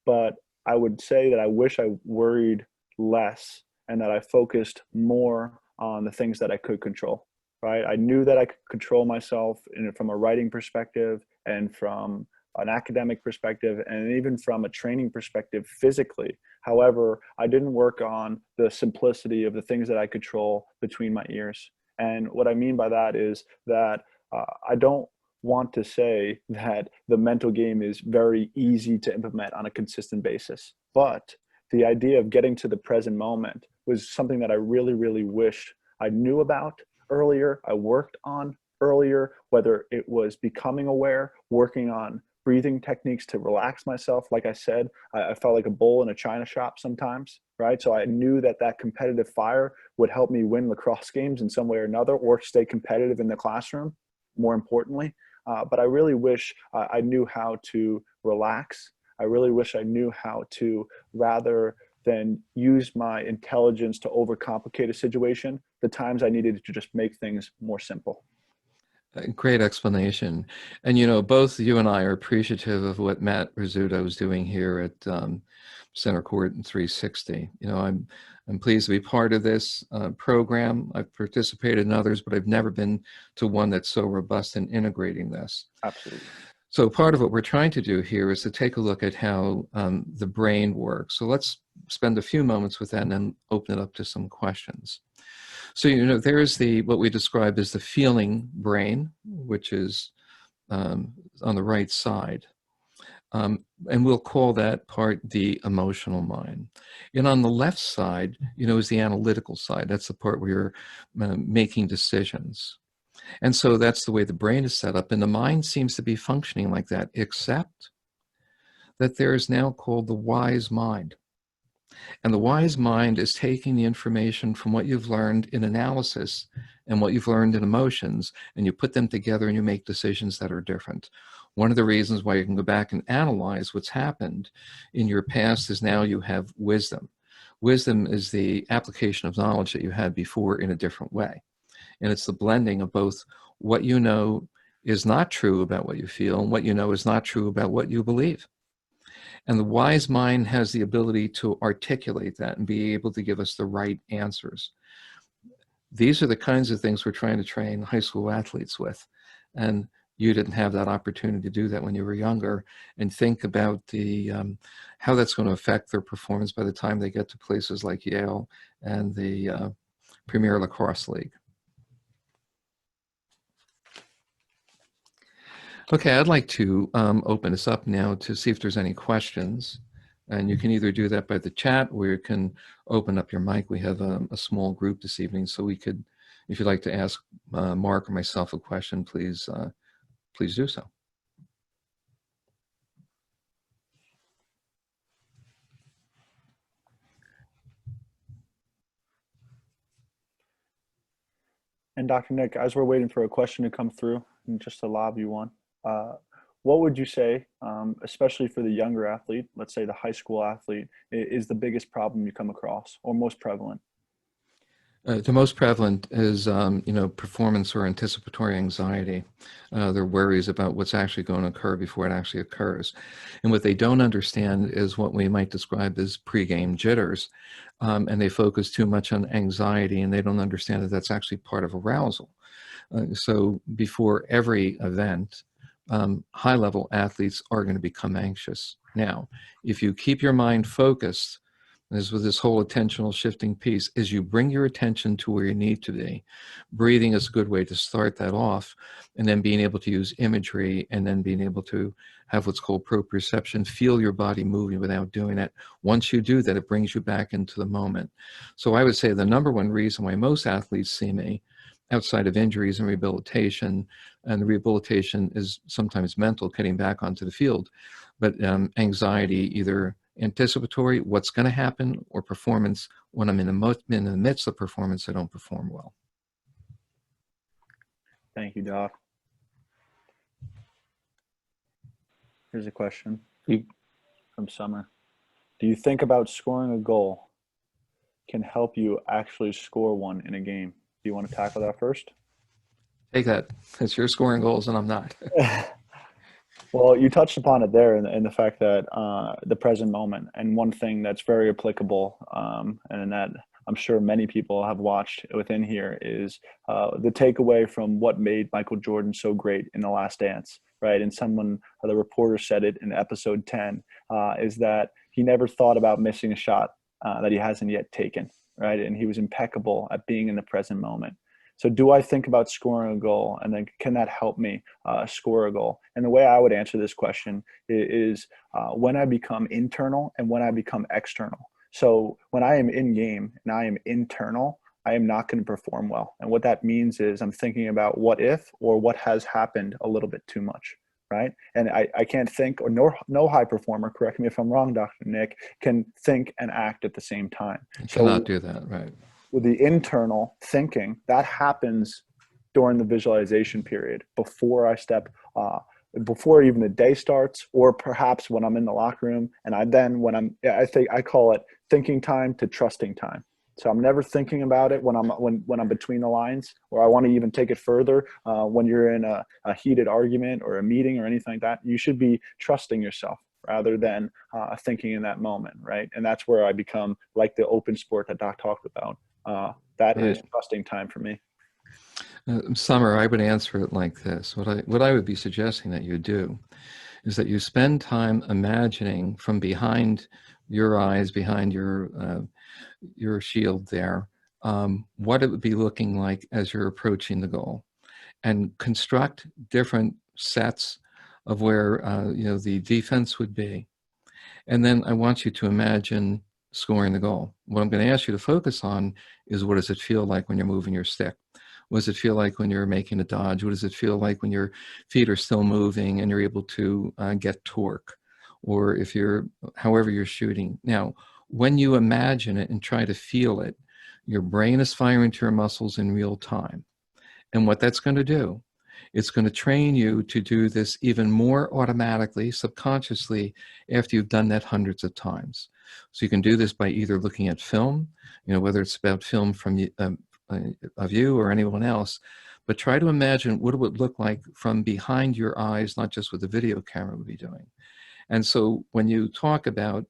C: But I would say that I wish I worried less and that I focused more on the things that I could control, right? I knew that I could control myself from a writing perspective and from an academic perspective and even from a training perspective physically. However, I didn't work on the simplicity of the things that I control between my ears. And what I mean by that is that I don't want to say that the mental game is very easy to implement on a consistent basis, but the idea of getting to the present moment was something that I really, really wish I knew about earlier, I worked on earlier, whether it was becoming aware, working on breathing techniques to relax myself. Like I said, I felt like a bull in a china shop sometimes, right? So I knew that that competitive fire would help me win lacrosse games in some way or another, or stay competitive in the classroom, more importantly. But I really wish I knew how to relax. I really wish I knew how to, rather than use my intelligence to overcomplicate a situation, the times I needed to just make things more simple.
B: Great explanation. And, both you and I are appreciative of what Matt Rizzuto is doing here at Centercourt and 360. I'm pleased to be part of this program. I've participated in others, but I've never been to one that's so robust in integrating this.
C: Absolutely.
B: So part of what we're trying to do here is to take a look at how the brain works. So let's spend a few moments with that and then open it up to some questions. So, there is what we describe as the feeling brain, which is on the right side. And we'll call that part the emotional mind. And on the left side, is the analytical side. That's the part where you're making decisions. And so that's the way the brain is set up, and the mind seems to be functioning like that, except that there is now called the wise mind. And the wise mind is taking the information from what you've learned in analysis and what you've learned in emotions, and you put them together and you make decisions that are different. One of the reasons why you can go back and analyze what's happened in your past is now you have wisdom. Wisdom is the application of knowledge that you had before in a different way. And it's the blending of both what you know is not true about what you feel and what you know is not true about what you believe. And the wise mind has the ability to articulate that and be able to give us the right answers. These are the kinds of things we're trying to train high school athletes with. And you didn't have that opportunity to do that when you were younger, and think about the how that's going to affect their performance by the time they get to places like Yale and the Premier Lacrosse League. Okay, I'd like to open this up now to see if there's any questions. And you can either do that by the chat, or you can open up your mic. We have a small group this evening, so we could, if you'd like to ask Mark or myself a question, please, please do so.
C: And Dr. Nick, as we're waiting for a question to come through, and just to lob you one, what would you say, especially for the younger athlete, let's say the high school athlete, is the biggest problem you come across, or most prevalent?
B: The most prevalent is, performance or anticipatory anxiety. Their worries about what's actually going to occur before it actually occurs. And what they don't understand is what we might describe as pregame jitters. And they focus too much on anxiety, and they don't understand that that's actually part of arousal. So before every event, high-level athletes are going to become anxious. Now, if you keep your mind focused, as with this whole attentional shifting piece, is you bring your attention to where you need to be. Breathing is a good way to start that off, and then being able to use imagery, and then being able to have what's called proprioception, feel your body moving without doing it. Once you do that, it brings you back into the moment. So I would say the number one reason why most athletes see me, outside of injuries and rehabilitation, and the rehabilitation is sometimes mental, getting back onto the field, but anxiety, either anticipatory, what's going to happen, or performance, when I'm in the midst of performance, I don't perform well.
C: Thank you, Doc. Here's a question from Summer. Do you think about scoring a goal can help you actually score one in a game? Do you want to tackle that first?
B: Take that. It's your scoring goals and I'm not.
C: Well, you touched upon it there in the fact that the present moment, and one thing that's very applicable, and that I'm sure many people have watched within here, is the takeaway from what made Michael Jordan so great in The Last Dance, right? And the reporter said it in episode 10, is that he never thought about missing a shot that he hasn't yet taken, right? And he was impeccable at being in the present moment. So do I think about scoring a goal, and then can that help me score a goal? And the way I would answer this question is when I become internal and when I become external. So when I am in game and I am internal, I am not going to perform well. And what that means is I'm thinking about what if, or what has happened a little bit too much, right? And I can't think, or no high performer, correct me if I'm wrong, Dr. Nick, can think and act at the same time.
B: You cannot do that, right?
C: With the internal thinking, that happens during the visualization period, before I step, before even the day starts, or perhaps when I'm in the locker room. And I call it thinking time to trusting time. So I'm never thinking about it when I'm between the lines, or I want to even take it further. When you're in a heated argument or a meeting or anything like that, you should be trusting yourself rather than thinking in that moment, right? And that's where I become like the open sport that Doc talked about. That is trusting time for me.
B: Summer, I would answer it like this. What I would be suggesting that you do is that you spend time imagining from behind your eyes, behind your shield there, what it would be looking like as you're approaching the goal, and construct different sets of where the defense would be. And then I want you to imagine scoring the goal. What I'm going to ask you to focus on is, what does it feel like when you're moving your stick? What does it feel like when you're making a dodge? What does it feel like when your feet are still moving and you're able to get torque? Or if you're, however you're shooting. Now, when you imagine it and try to feel it, your brain is firing to your muscles in real time. And what that's going to do, it's going to train you to do this even more automatically, subconsciously, after you've done that hundreds of times. So you can do this by either looking at film, whether it's about film from of you or anyone else, but try to imagine what it would look like from behind your eyes, not just what the video camera would be doing. And so when you talk about,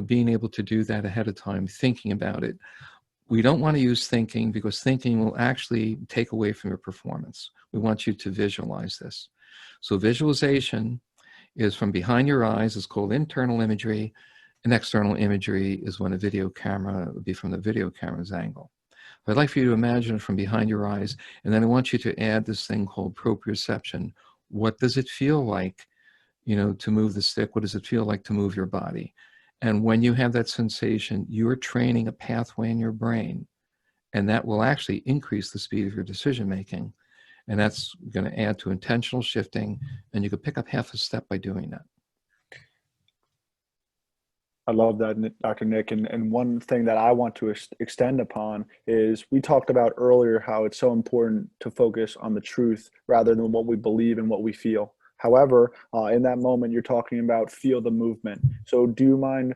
B: being able to do that ahead of time, thinking about it, we don't want to use thinking because thinking will actually take away from your performance. We want you to visualize this. So visualization is from behind your eyes. It's called internal imagery. And external imagery is when a video camera would be from the video camera's angle. But I'd like for you to imagine it from behind your eyes. And then I want you to add this thing called proprioception. What does it feel like, to move the stick? What does it feel like to move your body? And when you have that sensation, you're training a pathway in your brain, and that will actually increase the speed of your decision making. And that's going to add to intentional shifting, and you could pick up half a step by doing that.
C: I love that, Dr. Nick. And one thing that I want to extend upon is we talked about earlier how it's so important to focus on the truth rather than what we believe and what we feel. However, in that moment, you're talking about feel the movement. So do you mind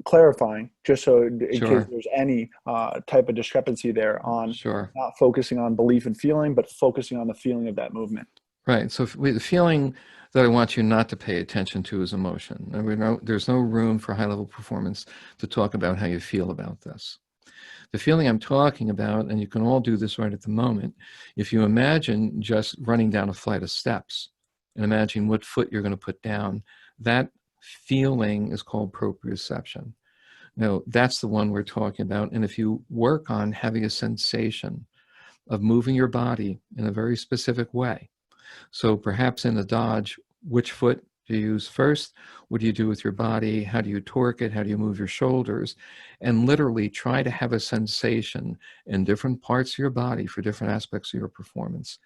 C: clarifying, just so in
B: Sure.
C: case there's any type of discrepancy there on
B: Sure.
C: not focusing on belief and feeling, but focusing on the feeling of that movement?
B: Right. So the feeling that I want you not to pay attention to is emotion. And there's no room for high-level performance to talk about how you feel about this. The feeling I'm talking about, and you can all do this right at the moment, if you imagine just running down a flight of steps and imagine what foot you're going to put down, that feeling is called proprioception. Now, that's the one we're talking about. And if you work on having a sensation of moving your body in a very specific way, so perhaps in a dodge, which foot do you use first? What do you do with your body? How do you torque it? How do you move your shoulders? And literally try to have a sensation in different parts of your body for different aspects of your performance.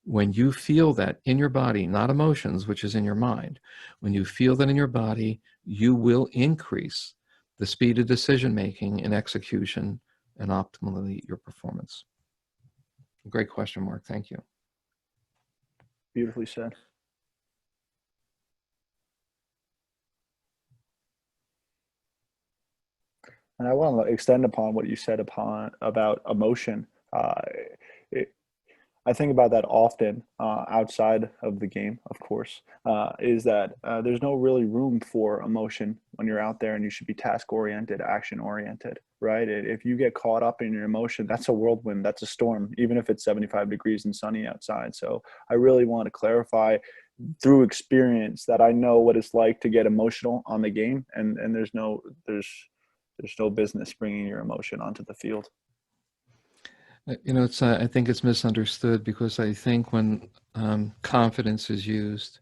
B: When you feel that in your body, not emotions, which is in your mind, when you feel that in your body, you will increase the speed of decision-making and execution and optimally your performance. Great question, Mark. Thank you.
C: Beautifully said. And I want to extend upon what you said about emotion. I think about that often outside of the game, of course, is that there's no really room for emotion when you're out there, and you should be task-oriented, action-oriented, right? If you get caught up in your emotion, that's a whirlwind, that's a storm, even if it's 75 degrees and sunny outside. So I really want to clarify through experience that I know what it's like to get emotional on the game, and there's no business bringing your emotion onto the field.
B: It's I think it's misunderstood, because I think when confidence is used,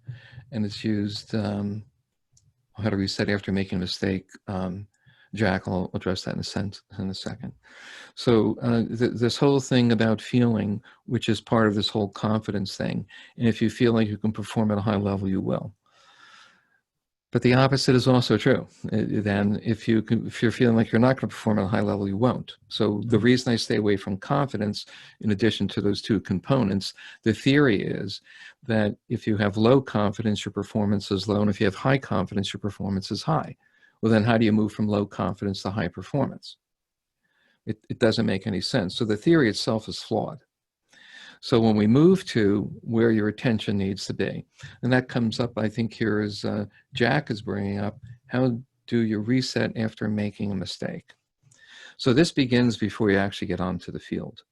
B: and it's used, how do we say, after making a mistake? Jack will address that in a second. So this whole thing about feeling, which is part of this whole confidence thing, and if you feel like you can perform at a high level, you will. But the opposite is also true. Then if you're feeling like you're not going to perform at a high level, you won't. So the reason I stay away from confidence, in addition to those two components, the theory is that if you have low confidence, your performance is low, and if you have high confidence, your performance is high. Well, then how do you move from low confidence to high performance? It doesn't make any sense. So the theory itself is flawed. So when we move to where your attention needs to be, and that comes up, I think, here is Jack is bringing up, how do you reset after making a mistake? So this begins before you actually get onto the field.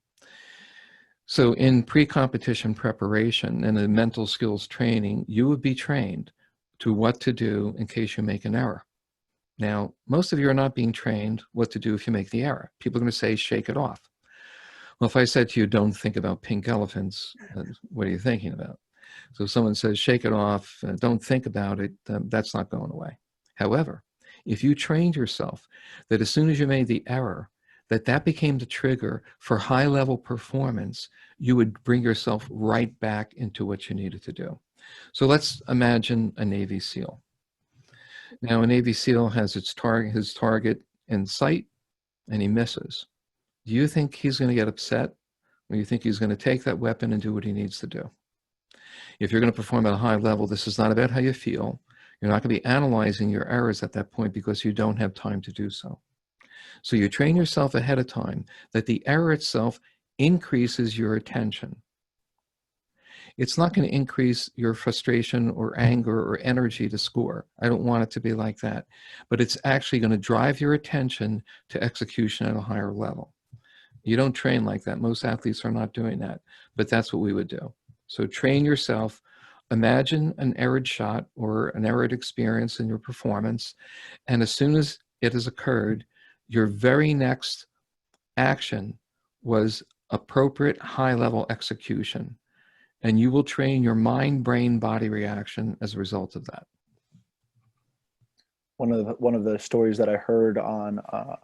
B: So in pre-competition preparation and in mental skills training, you would be trained to what to do in case you make an error. Now, most of you are not being trained what to do if you make the error. People are going to say, shake it off. Well, if I said to you, don't think about pink elephants, what are you thinking about? So if someone says, shake it off, don't think about it, that's not going away. However, if you trained yourself that as soon as you made the error, that became the trigger for high-level performance, you would bring yourself right back into what you needed to do. So let's imagine a Navy SEAL. Now, a Navy SEAL has his target in sight, and he misses. Do you think he's going to get upset, or do you think he's going to take that weapon and do what he needs to do? If you're going to perform at a high level, this is not about how you feel. You're not going to be analyzing your errors at that point because you don't have time to do so. So you train yourself ahead of time that the error itself increases your attention. It's not going to increase your frustration or anger or energy to score. I don't want it to be like that. But it's actually going to drive your attention to execution at a higher level. You don't train like that. Most athletes are not doing that, but that's what we would do. So train yourself. Imagine an errored shot or an errored experience in your performance, and as soon as it has occurred, your very next action was appropriate high-level execution, and you will train your mind, brain, body reaction as a result of that.
C: One of the stories that I heard on a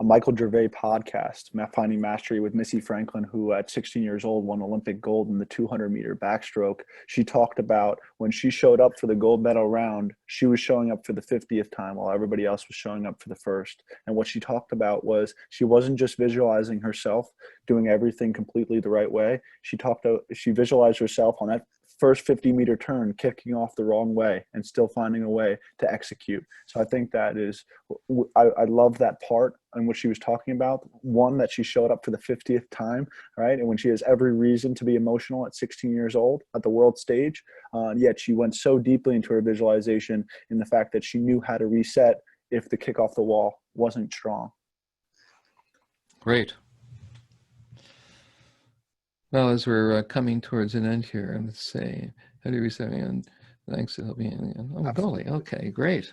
C: Michael Gervais podcast, Finding Mastery, with Missy Franklin, who at 16 years old won Olympic gold in the 200-meter backstroke. She talked about when she showed up for the gold medal round, she was showing up for the 50th time while everybody else was showing up for the first. And what she talked about was she wasn't just visualizing herself doing everything completely the right way. She visualized herself on that first 50-meter turn kicking off the wrong way and still finding a way to execute. So I think that is, I love that part and what she was talking about. One, that she showed up for the 50th time, right? And when she has every reason to be emotional at 16 years old at the world stage, yet she went so deeply into her visualization in the fact that she knew how to reset if the kick off the wall wasn't strong.
B: Great. Well, as we're coming towards an end here, let's say, how do you reset? And thanks for helping. Oh, golly. Okay, great.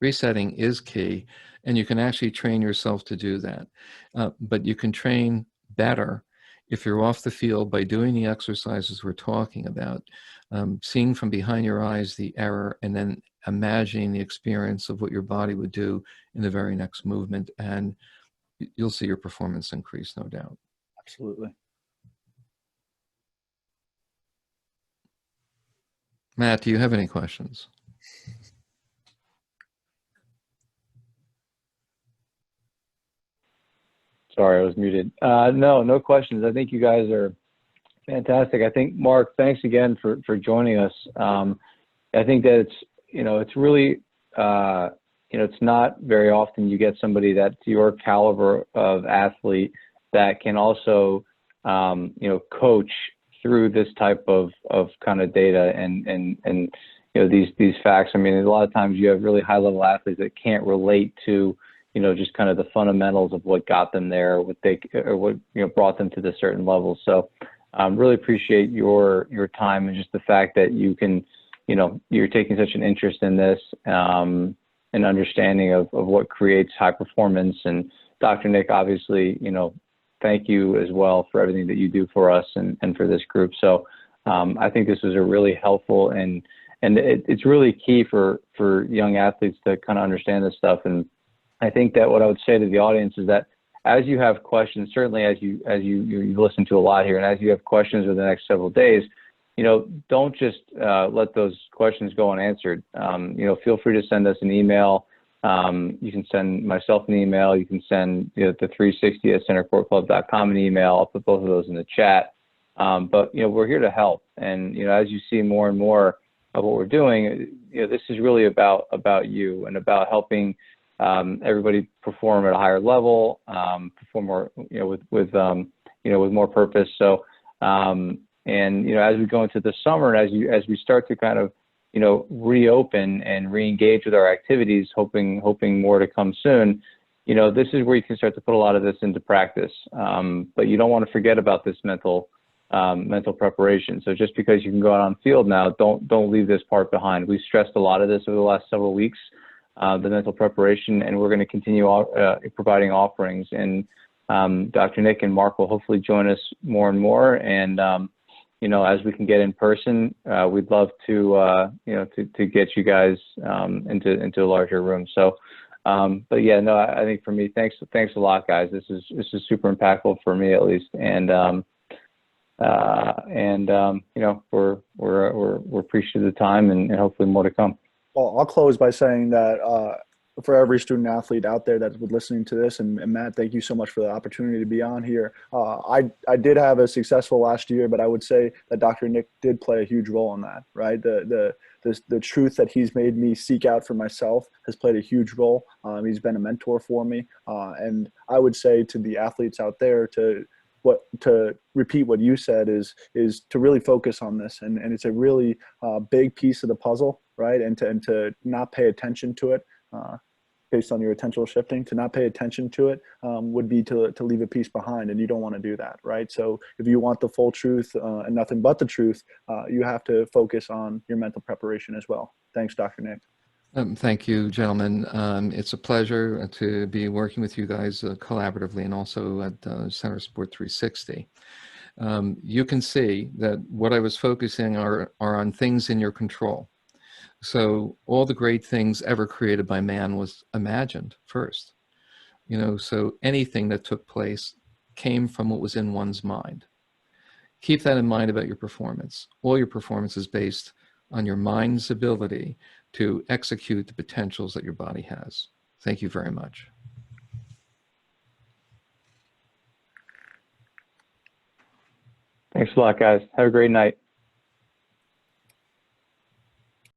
B: Resetting is key, and you can actually train yourself to do that. But you can train better if you're off the field by doing the exercises we're talking about, seeing from behind your eyes the error, and then imagining the experience of what your body would do in the very next movement, and you'll see your performance increase, no doubt.
C: Absolutely.
B: Matt, do you have any questions?
A: Sorry, I was muted. No questions. I think you guys are fantastic. I think, Mark, thanks again for joining us. I think that it's really, it's not very often you get somebody that's your caliber of athlete that can also, coach through this type of kind of data and these facts. I mean, a lot of times you have really high level athletes that can't relate to just kind of the fundamentals of what got them there, what brought them to this certain level. So really appreciate your time and just the fact that you can, you're taking such an interest in this and understanding of what creates high performance. And Dr. Nick, obviously, thank you as well for everything that you do for us and for this group. So I think this was a really helpful and it's really key for young athletes to kind of understand this stuff. And I think that what I would say to the audience is that as you have questions, certainly as you listen to a lot here, and as you have questions over the next several days, don't just let those questions go unanswered. Feel free to send us an email. You can send myself an email. You can send the 360@centercourtclub.com an email. I'll put both of those in the chat. But we're here to help. And as you see more and more of what we're doing, this is really about you and about helping everybody perform at a higher level, perform more, with more purpose. So, as we go into the summer, and as we start to kind of, reopen and re-engage with our activities, hoping more to come soon, this is where you can start to put a lot of this into practice. But you don't want to forget about this mental preparation. So just because you can go out on field now, don't leave this part behind. We've stressed a lot of this over the last several weeks, the mental preparation, and we're going to continue providing offerings. And Dr. Nick and Mark will hopefully join us more and more. And as we can get in person, we'd love to to get you guys into a larger room. So But yeah, no, I think for me, thanks a lot, guys. This is super impactful for me at least, and you know, we're appreciative of the time, and hopefully more to come.
C: Well, I'll close by saying that for every student athlete out there that's listening to this, and Matt, thank you so much for the opportunity to be on here. I did have a successful last year, but I would say that Dr. Nick did play a huge role in that, right? The truth that he's made me seek out for myself has played a huge role. He's been a mentor for me. And I would say to the athletes out there to repeat what you said is to really focus on this. And it's a really big piece of the puzzle, right? And to not pay attention to it based on your attentional shifting, to not pay attention to it would be to leave a piece behind, and you don't want to do that, right? So if you want the full truth and nothing but the truth, you have to focus on your mental preparation as well. Thanks, Dr. Nick.
B: Thank you, gentlemen. It's a pleasure to be working with you guys collaboratively, and also at Centercourt 360. You can see that what I was focusing are on things in your control. So all the great things ever created by man was imagined first. You know, so anything that took place came from what was in one's mind. Keep that in mind about your performance. All your performance is based on your mind's ability to execute the potentials that your body has. Thank you very much.
A: Thanks a lot, guys. Have a great night.